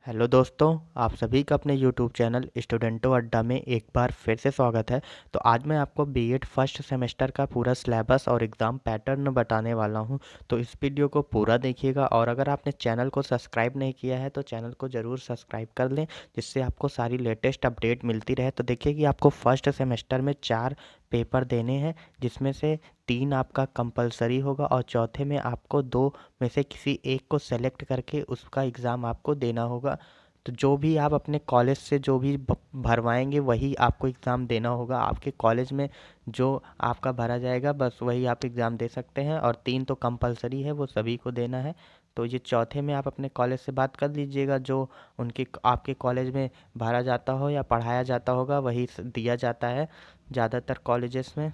Hello दोस्तों, आप सभी का अपने यूट्यूब चैनल स्टूडेंटो अड्डा में एक बार फिर से स्वागत है। तो आज मैं आपको बीएड फर्स्ट सेमेस्टर का पूरा सिलेबस और एग्ज़ाम पैटर्न बताने वाला हूं। तो इस वीडियो को पूरा देखिएगा और अगर आपने चैनल को सब्सक्राइब नहीं किया है तो चैनल को ज़रूर सब्सक्राइब कर लें, जिससे आपको सारी लेटेस्ट अपडेट मिलती रहे। तो देखिए कि आपको फर्स्ट सेमेस्टर में 4 पेपर देने हैं, जिसमें से 3 आपका कंपलसरी होगा और चौथे में आपको 2 में से किसी एक को सेलेक्ट करके उसका एग्ज़ाम आपको देना होगा। तो जो भी आप अपने कॉलेज से जो भी भरवाएंगे वही आपको एग्ज़ाम देना होगा। आपके कॉलेज में जो आपका भरा जाएगा बस वही आप एग्ज़ाम दे सकते हैं, और 3 तो कंपलसरी है, वो सभी को देना है। तो ये चौथे में आप अपने कॉलेज से बात कर लीजिएगा, जो उनके आपके कॉलेज में भरा जाता हो या पढ़ाया जाता होगा वही दिया जाता है ज़्यादातर कॉलेजेस में।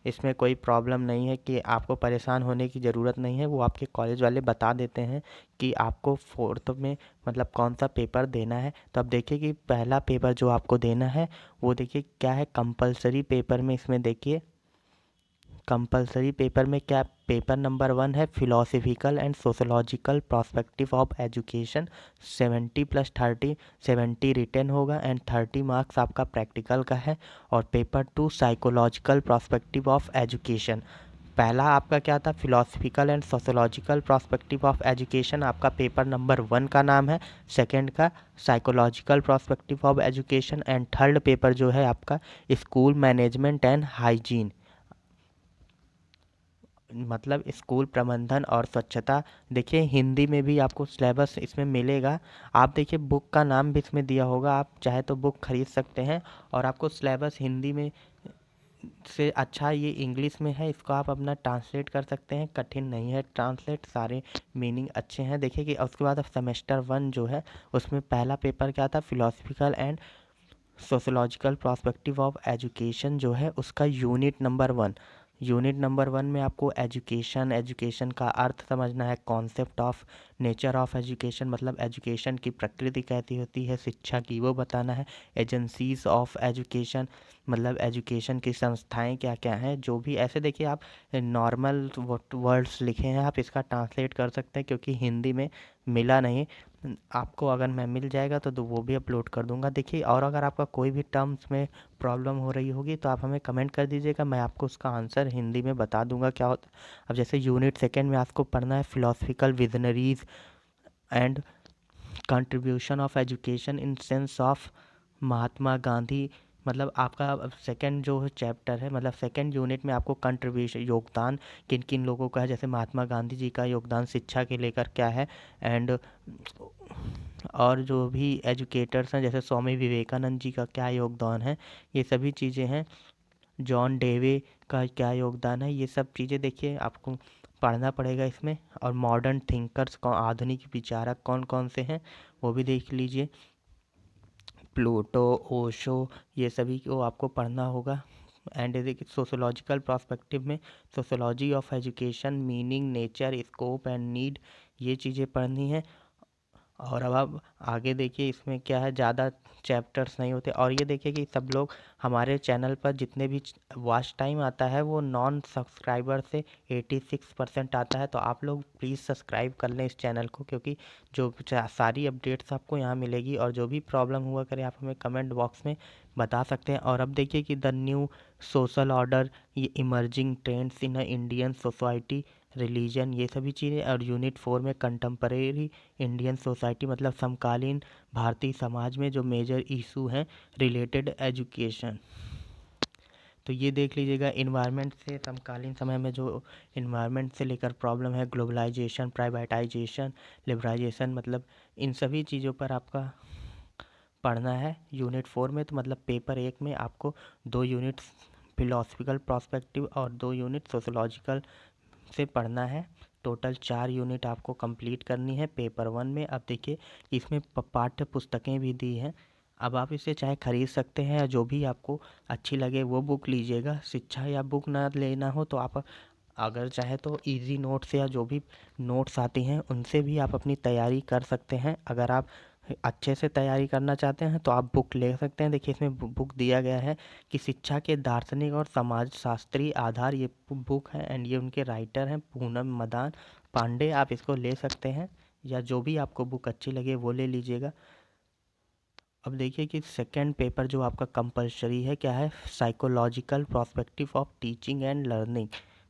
इसमें कोई प्रॉब्लम नहीं है कि आपको परेशान होने की ज़रूरत नहीं है, वो आपके कॉलेज वाले बता देते हैं कि आपको फोर्थ में मतलब कौन सा पेपर देना है। तो अब देखिए कि पहला पेपर जो आपको देना है वो देखिए क्या है कंपलसरी पेपर में। इसमें देखिए कंपलसरी पेपर में क्या पेपर नंबर 1 है philosophical and sociological perspective of education. 70+30 70 written होगा एंड 30 मार्क्स आपका प्रैक्टिकल का है। और paper 2 psychological perspective of education. पहला आपका क्या था philosophical and sociological perspective of education, आपका पेपर नंबर 1 का नाम है। सेकंड का psychological perspective of education and third paper जो है आपका स्कूल मैनेजमेंट एंड हाइजीन, मतलब स्कूल प्रबंधन और स्वच्छता। देखिए हिंदी में भी आपको सिलेबस इसमें मिलेगा। आप देखिए बुक का नाम भी इसमें दिया होगा, आप चाहे तो बुक खरीद सकते हैं। और आपको सिलेबस हिंदी में से अच्छा ये इंग्लिश में है, इसको आप अपना ट्रांसलेट कर सकते हैं, कठिन नहीं है ट्रांसलेट, सारे मीनिंग अच्छे हैं। देखिए कि उसके बाद अब सेमेस्टर 1 जो है उसमें पहला पेपर क्या था philosophical and sociological perspective of education जो है उसका यूनिट नंबर 1 में आपको एजुकेशन एजुकेशन का अर्थ समझना है, concept of nature of education मतलब एजुकेशन की प्रकृति कैसी होती है, शिक्षा की वो बताना है। एजेंसीज ऑफ एजुकेशन मतलब एजुकेशन की संस्थाएं क्या क्या हैं, जो भी ऐसे देखिए आप नॉर्मल वर्ड्स लिखे हैं आप इसका ट्रांसलेट कर सकते हैं, क्योंकि हिंदी में मिला नहीं। आपको अगर मैं मिल जाएगा तो वो भी अपलोड कर दूंगा। देखिए और अगर आपका कोई भी टर्म्स में प्रॉब्लम हो रही होगी तो आप हमें कमेंट कर दीजिएगा, मैं आपको उसका आंसर हिंदी में बता दूंगा क्या होता है। अब जैसे यूनिट सेकेंड में आपको पढ़ना है philosophical visionaries and contribution of education in sense of Mahatma Gandhi. मतलब आपका सेकंड जो चैप्टर है मतलब सेकंड यूनिट में आपको कंट्रीब्यूशन योगदान किन किन लोगों का है, जैसे महात्मा गांधी जी का योगदान शिक्षा के लेकर क्या है, एंड और जो भी एजुकेटर्स हैं जैसे स्वामी विवेकानंद जी का क्या योगदान है, ये सभी चीज़ें हैं। जॉन डेवे का क्या योगदान है, ये सब चीज़ें देखिए आपको पढ़ना पड़ेगा इसमें। और मॉडर्न थिंकर्स कौन, आधुनिक विचारक कौन कौन से हैं वो भी देख लीजिए, प्लूटो, ओशो, ये सभी को आपको पढ़ना होगा। एंड देखिए सोशोलॉजिकल पर्सपेक्टिव में sociology of education, meaning, nature, scope and need, ये चीज़ें पढ़नी है। और अब आप आगे देखिए इसमें क्या है, ज़्यादा चैप्टर्स नहीं होते। और ये देखिए कि सब लोग हमारे चैनल पर जितने भी वॉच टाइम आता है वो नॉन सब्सक्राइबर से 86% आता है। तो आप लोग प्लीज़ सब्सक्राइब कर लें इस चैनल को, क्योंकि जो सारी अपडेट्स आपको यहाँ मिलेगी। और जो भी प्रॉब्लम हुआ करे आप हमें कमेंट बॉक्स में बता सकते हैं। और अब देखिए कि द न्यू सोशल ऑर्डर, ये emerging trends in Indian society, religion, ये सभी चीज़ें। और यूनिट 4 में कंटेम्परेरी इंडियन सोसाइटी मतलब समकालीन भारतीय समाज में जो मेजर इशू हैं रिलेटेड एजुकेशन। तो ये देख लीजिएगा इन्वायरमेंट से समकालीन समय में जो इन्वायरमेंट से लेकर प्रॉब्लम है, ग्लोबलाइजेशन, प्राइवेटाइजेशन, लिबराइजेशन, मतलब इन सभी चीज़ों पर आपका पढ़ना है यूनिट 4 में। तो मतलब पेपर 1 में आपको 2 यूनिट फिलोसफिकल पर्सपेक्टिव और 2 यूनिट सोशोलॉजिकल से पढ़ना है। टोटल 4 यूनिट आपको कंप्लीट करनी है पेपर 1 में। अब देखिए इसमें पाठ्य पुस्तकें भी दी हैं, अब आप इसे चाहे खरीद सकते हैं या जो भी आपको अच्छी लगे वो बुक लीजिएगा। शिक्षा या बुक ना लेना हो तो आप अगर चाहे तो इजी नोट्स या जो भी नोट्स आती हैं उनसे भी आप अपनी तैयारी कर सकते हैं। अगर आप अच्छे से तैयारी करना चाहते हैं तो आप बुक ले सकते हैं। देखिए इसमें बुक दिया गया है कि शिक्षा के दार्शनिक और समाज शास्त्रीय आधार, ये बुक है एंड ये उनके राइटर हैं पूनम मदान पांडे, आप इसको ले सकते हैं। या जो भी आपको बुक अच्छी लगे वो ले लीजिएगा। अब देखिए कि सेकंड पेपर जो आपका कंपलसरी है क्या है, psychological prospective of teaching and learning.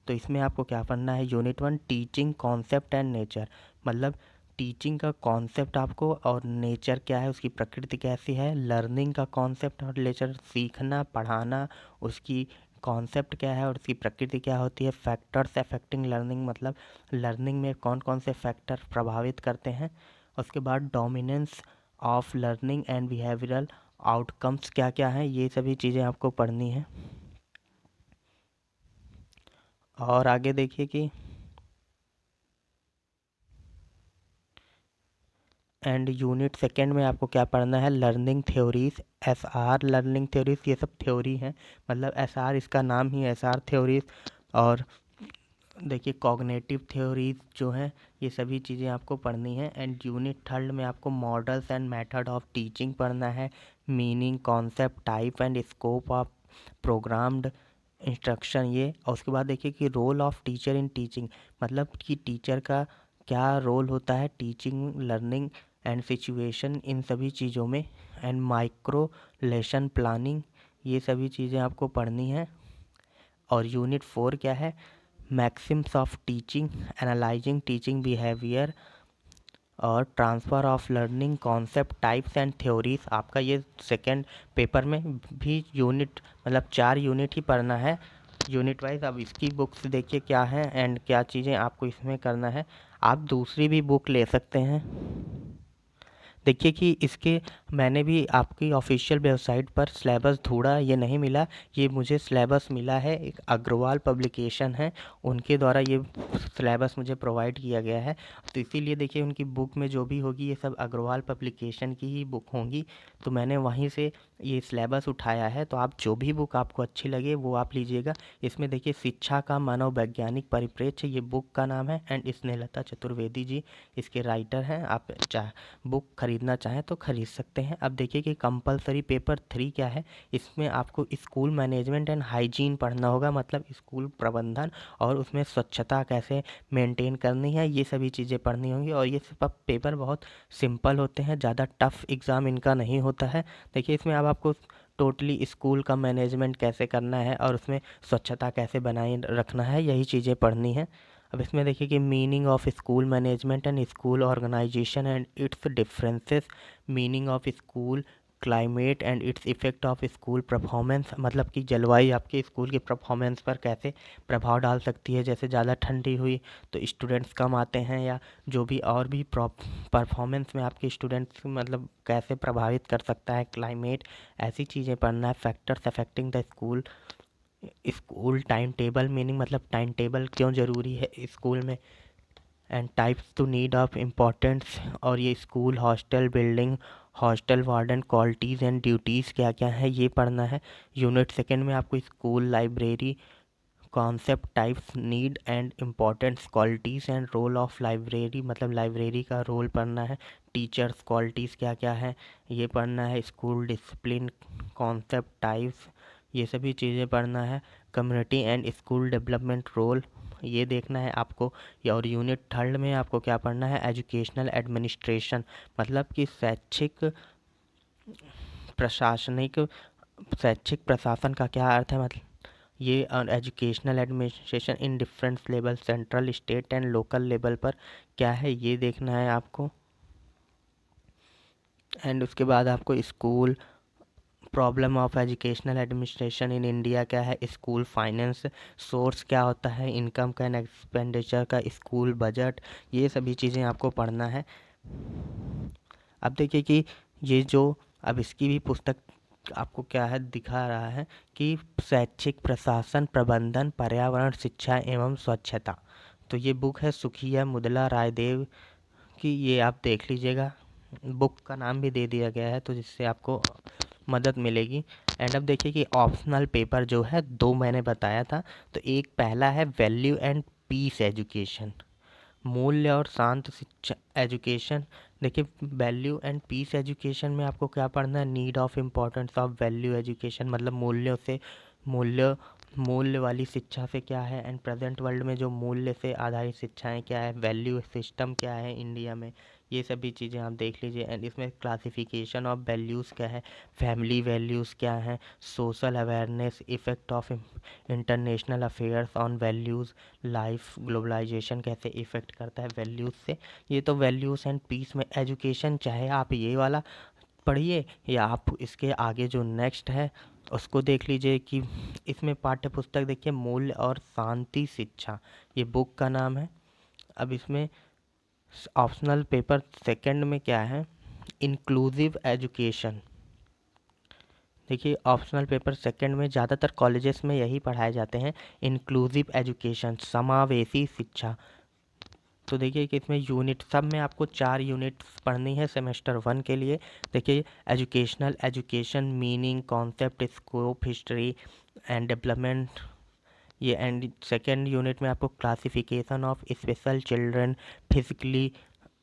तो इसमें आपको क्या पढ़ना है, unit 1 teaching concept and nature, मतलब टीचिंग का कॉन्सेप्ट आपको, और नेचर क्या है, उसकी प्रकृति कैसी है, लर्निंग का कॉन्सेप्ट और नेचर, सीखना पढ़ाना, उसकी कॉन्सेप्ट क्या है और उसकी प्रकृति क्या होती है, फैक्टर्स अफेक्टिंग लर्निंग, मतलब लर्निंग में कौन कौन से फैक्टर प्रभावित करते हैं। उसके बाद dominance of learning and behavioural outcomes क्या क्या हैं, ये सभी चीज़ें आपको पढ़नी है। और आगे देखिए कि एंड यूनिट सेकेंड में आपको क्या पढ़ना है, learning theories, S R learning theories, ये सब थ्योरी हैं, मतलब एस आर इसका नाम ही एस आर थ्योरीज। और देखिए कॉग्निटिव थ्योरीज जो हैं, ये सभी चीज़ें आपको पढ़नी है। एंड यूनिट थर्ड में आपको models and method of teaching पढ़ना है, meaning, concept, type and scope of programmed instruction, ये। और उसके बाद देखिए कि role of teacher in teaching, मतलब कि टीचर का क्या रोल होता है टीचिंग, लर्निंग एंड सिचुएशन, इन सभी चीज़ों में। एंड माइक्रो लेसन प्लानिंग, ये सभी चीज़ें आपको पढ़नी है। और यूनिट 4 क्या है, maxims of teaching, analysing teaching behaviour और transfer of learning concept, types and theories. आपका ये सेकेंड पेपर में भी यूनिट, मतलब 4 यूनिट ही पढ़ना है यूनिट वाइज। अब इसकी बुक्स देखिए क्या है एंड क्या चीज़ें आपको इसमें करना है। आप दूसरी भी बुक ले सकते हैं। देखिए कि इसके, मैंने भी आपकी ऑफिशियल वेबसाइट पर सिलेबस ढूंढा, ये नहीं मिला। ये मुझे सिलेबस मिला है, एक अग्रवाल पब्लिकेशन है, उनके द्वारा ये सिलेबस मुझे प्रोवाइड किया गया है। तो इसीलिए देखिए उनकी बुक में जो भी होगी ये सब अग्रवाल पब्लिकेशन की ही बुक होंगी। तो मैंने वहीं से ये सिलेबस उठाया है। तो आप जो भी बुक आपको अच्छी लगे वो आप लीजिएगा। इसमें देखिए शिक्षा का मनोवैज्ञानिक परिप्रेक्ष्य, ये बुक का नाम है। एंड स्नेहलता चतुर्वेदी जी इसके राइटर हैं। आप चाह बुक खरीदना चाहें तो खरीद सकते हैं। अब देखिए कि कंपलसरी पेपर 3 क्या है, इसमें आपको स्कूल मैनेजमेंट एंड हाइजीन पढ़ना होगा, मतलब स्कूल प्रबंधन और उसमें स्वच्छता कैसे मेंटेन करनी है, ये सभी चीज़ें पढ़नी होंगी। और ये सब पेपर बहुत सिंपल होते हैं, ज़्यादा टफ एग्ज़ाम इनका नहीं होता है। देखिए इसमें अब आपको टोटली स्कूल का मैनेजमेंट कैसे करना है और उसमें स्वच्छता कैसे बनाए रखना है, यही चीज़ें पढ़नी है। अब इसमें देखिए कि meaning of school management and school organisation and its differences, meaning of school climate and its effect of school performance, मतलब कि जलवायु आपके स्कूल के परफॉर्मेंस पर कैसे प्रभाव डाल सकती है। जैसे ज़्यादा ठंडी हुई तो स्टूडेंट्स कम आते हैं, या जो भी और भी परफॉर्मेंस में आपके स्टूडेंट्स मतलब कैसे प्रभावित कर सकता है क्लाइमेट, ऐसी चीज़ें पढ़ना है। Factors affecting the school, school time table, meaning मतलब टाइम टेबल क्यों ज़रूरी है स्कूल में। And types to need of importance, और ये school hostel building, hostel warden qualities and duties क्या क्या है, ये पढ़ना है। यूनिट सेकेंड में आपको school library concept, types, need and importance, qualities and role of library, मतलब लाइब्रेरी का रोल पढ़ना है। टीचर्स क्वालिटीज़ क्या क्या है, ये पढ़ना है। स्कूल डिसिप्लिन कॉन्सेप्ट, टाइप्स, ये सभी चीज़ें पढ़ना है। Community and school development role, ये देखना है आपको। और यूनिट थर्ड में आपको क्या पढ़ना है, एजुकेशनल एडमिनिस्ट्रेशन, मतलब कि प्रशासनिक शैक्षिक प्रशासन का क्या अर्थ है, मतलब ये educational administration in different level, central, state and local level पर क्या है, ये देखना है आपको। एंड उसके बाद आपको school problem of educational administration in India क्या है, स्कूल फाइनेंस सोर्स क्या होता है, इनकम का एंड एक्सपेंडिचर का, स्कूल बजट, ये सभी चीज़ें आपको पढ़ना है। अब देखिए कि ये जो, अब इसकी भी पुस्तक आपको क्या है दिखा रहा है कि शैक्षिक प्रशासन प्रबंधन पर्यावरण शिक्षा एवं स्वच्छता। तो ये बुक है सुखिया मुदला रायदेव की, ये आप देख लीजिएगा। बुक का नाम भी दे दिया गया है तो जिससे आपको मदद मिलेगी। एंड अब देखिए कि ऑप्शनल पेपर जो है 2 मैंने बताया था। तो एक पहला है वैल्यू एंड पीस एजुकेशन, मूल्य और शांत शिक्षा एजुकेशन। देखिए वैल्यू एंड पीस एजुकेशन में आपको क्या पढ़ना है, need of importance of value education, मतलब मूल्यों से, मूल्य मूल्य वाली शिक्षा से क्या है, एंड प्रेजेंट वर्ल्ड में जो मूल्य से आधारित शिक्षाएं क्या है, वैल्यू सिस्टम क्या है इंडिया में, ये सभी चीज़ें आप देख लीजिए। एंड इसमें क्लासिफिकेशन ऑफ वैल्यूज़ क्या है, फैमिली वैल्यूज़ क्या हैं, social awareness, effect of international affairs on values, life globalisation कैसे इफ़ेक्ट करता है वैल्यूज़ से। ये तो वैल्यूज़ एंड पीस में एजुकेशन, चाहे आप ये वाला पढ़िए या आप इसके आगे जो नेक्स्ट है उसको देख लीजिए कि इसमें पाठ्य पुस्तक देखिए, मूल्य और शांति शिक्षा, ये बुक का नाम है। अब इसमें ऑप्शनल पेपर सेकंड में क्या है, इंक्लूसिव एजुकेशन। देखिए ऑप्शनल पेपर सेकंड में ज़्यादातर कॉलेजेस में यही पढ़ाए जाते हैं, इंक्लूसिव एजुकेशन, समावेशी शिक्षा। तो देखिए कि इसमें यूनिट, सब में आपको 4 यूनिट्स पढ़नी है सेमेस्टर 1 के लिए। देखिए educational, education, meaning, concept, scope, history and development, ये। एंड सेकेंड यूनिट में आपको classification of special children, physically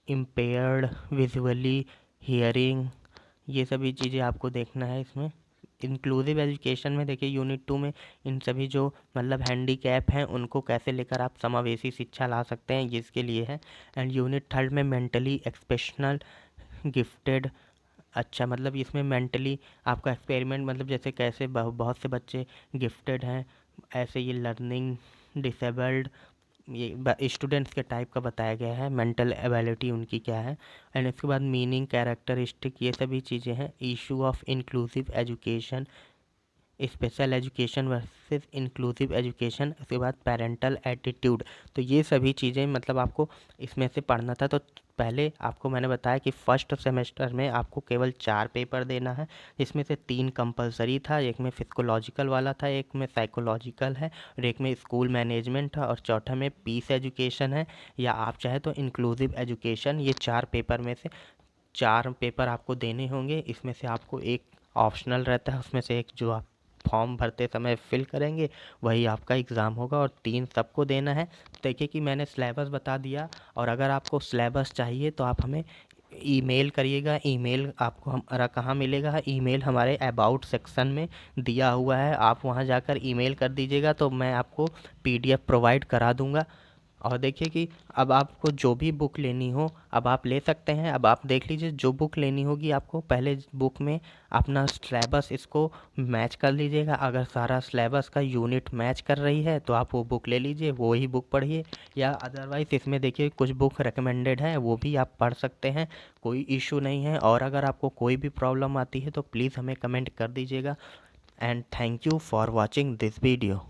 impaired, visually, hearing, ये सभी चीज़ें आपको देखना है इसमें। इंक्लूसिव एजुकेशन में देखिए यूनिट 2 में इन सभी जो मतलब हैंडीकैप हैं उनको कैसे लेकर आप समावेशी शिक्षा ला सकते हैं, ये इसके लिए है। एंड यूनिट थर्ड में मेंटली एक्सप्रेशनल गिफ्टेड, अच्छा मतलब इसमें मेंटली आपका एक्सपेरिमेंट, मतलब जैसे कैसे बहुत से बच्चे गिफ्टेड हैं, ऐसे ये लर्निंग डिसेबल्ड, ये स्टूडेंट्स के टाइप का बताया गया है, मेंटल एबिलिटी उनकी क्या है। एंड इसके बाद मीनिंग, कैरेक्टरिस्टिक, ये सभी चीज़ें हैं। Issue of inclusive education, special education versus inclusive education, उसके बाद पेरेंटल एटीट्यूड। तो ये सभी चीज़ें मतलब आपको इसमें से पढ़ना था। तो पहले आपको मैंने बताया कि फर्स्ट सेमेस्टर में आपको केवल 4 पेपर देना है, जिसमें से 3 कंपलसरी था, एक में फिजिकोलॉजिकल वाला था, एक में साइकोलॉजिकल है और एक में स्कूल मैनेजमेंट था, और चौथा में पीस एजुकेशन है, या आप चाहे तो इंक्लूसिव एजुकेशन। ये 4 पेपर में से 4 पेपर आपको देने होंगे। इसमें से आपको एक ऑप्शनल रहता है, उसमें से एक जो आप फॉर्म भरते समय फिल करेंगे वही आपका एग्ज़ाम होगा, और 3 सबको देना है। देखिए कि मैंने सिलेबस बता दिया, और अगर आपको सिलेबस चाहिए तो आप हमें ईमेल करिएगा। ईमेल आपको हमारा कहाँ मिलेगा, ईमेल हमारे अबाउट सेक्शन में दिया हुआ है, आप वहाँ जाकर ईमेल कर दीजिएगा तो मैं आपको पीडीएफ प्रोवाइड करा दूँगा। और देखिए कि अब आपको जो भी बुक लेनी हो अब आप ले सकते हैं। अब आप देख लीजिए जो बुक लेनी होगी आपको, पहले बुक में अपना सिलेबस इसको मैच कर लीजिएगा। अगर सारा सिलेबस का यूनिट मैच कर रही है तो आप वो बुक ले लीजिए, वो ही बुक पढ़िए। या अदरवाइज़ इसमें देखिए कुछ बुक रिकमेंडेड हैं, वो भी आप पढ़ सकते हैं, कोई इशू नहीं है। और अगर आपको कोई भी प्रॉब्लम आती है तो प्लीज़ हमें कमेंट कर दीजिएगा। And thank you for watching this video.